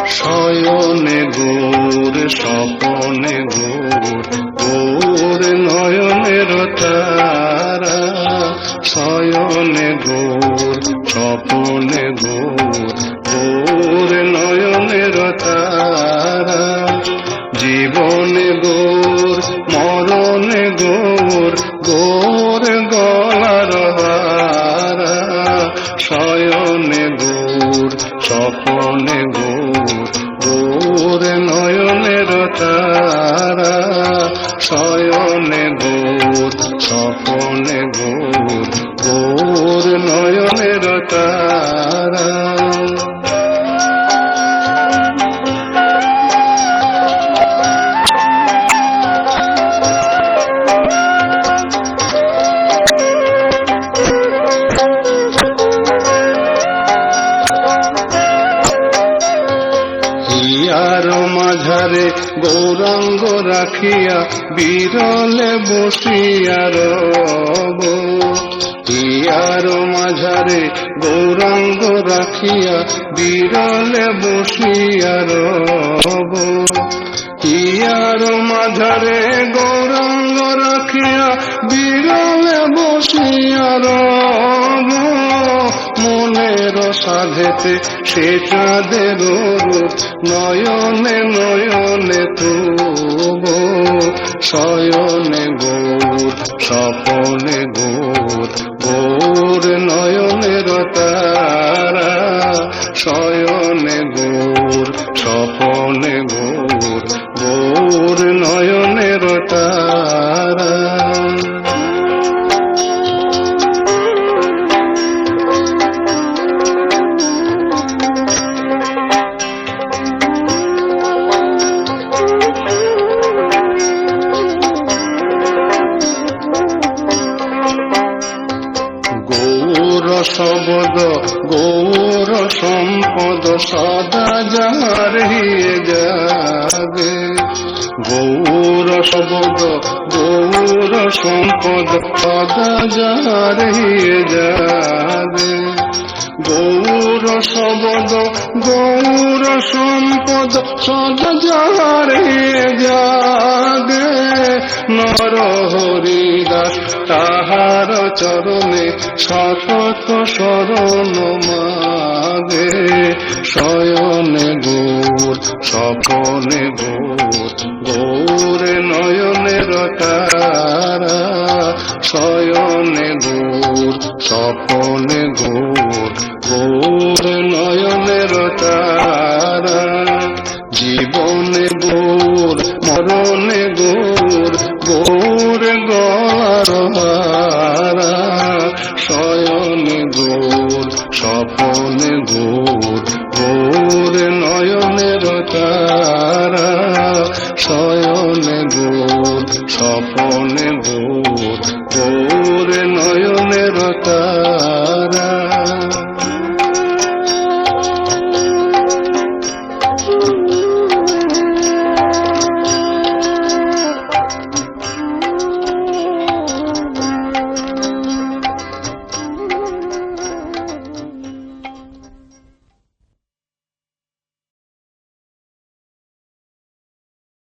শয়নে গৌর স্বপনে গৌর, গৌর নয়নের তারা। শয়নে গৌর স্বপনে গৌর, গৌর নয়নের তারা। জীবনে গৌর মরণে গৌর, গৌর গলার হারা। শয়নে গৌর স্বপনে গৌর, গৌর নয়নের তারা। শয়নে গৌর স্বপনে গৌর, গৌর নয়নের তারা। হিয়ার মাঝারে গৌরাঙ্গ রাখিয়া বিরলে বসিয়া রব। হিয়ার মাঝারে গৌরাঙ্গ রাখিয়া বিরলে বসিয়া রব। হিয়ার মাঝারে গৌরাঙ্গ রাখিয়া বিরলে বসিয়া রব। মনের সাধেতে সে চাঁদের রূপ, নয়নে নয়নে তুব। শয়নে গৌর স্বপনে গৌর, গৌর নয়নের তারা। শয়নে গৌর স্বপনে গৌর, গৌর নয়নের তারা। গৌর শব্দ গৌর সম্পদ সদা যাহার হিয়ে যাবে। গৌর শব্দ গৌর সম্পদ সদা যাহার হিয়ে যাবে। গৌর শব্দ গৌর সম্পদ সদা যাহার হিয়ে যাবে। নর হরিদাস তাহার চরণে সতত শরণ মাগে। শয়নে গৌর স্বপনে গৌর, গৌর নয়নের তারা। শয়নে গৌর স্বপনে গৌর, গৌর নয়নের তারা। জীবনে গৌর মরণে গৌর, গৌর গলার হারা। শয়নে গৌর স্বপনে গৌর, গৌর নয়নের তারা। শয়নে গৌর স্বপনে গৌর, গৌর